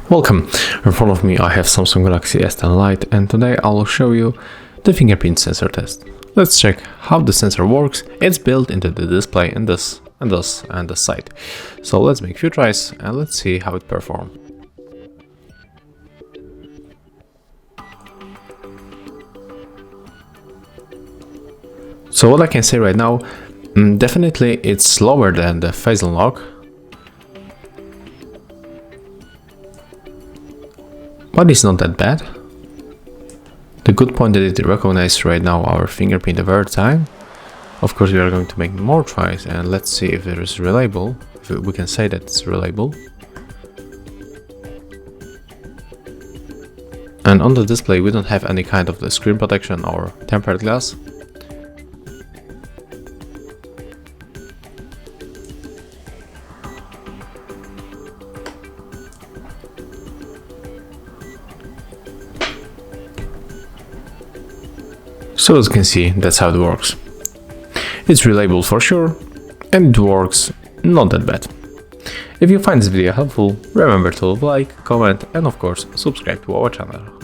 Welcome! In front of me I have Samsung Galaxy S10 Lite, and today I will show you the fingerprint sensor test. Let's check how the sensor works. It's built into the display in this and this side. So let's make a few tries and let's see how it performs. So what I can say right now, definitely it's slower than the face unlock. But it's not that bad. The good point that it recognizes right now our fingerprint every time. Of course, we are going to make more tries and let's see if it is reliable. If we can say that it's reliable. And on the display, we don't have any kind of the screen protection or tempered glass. So as you can see, that's how it works. It's reliable for sure, and it works not that bad. If you find this video helpful, remember to like, comment and of course subscribe to our channel.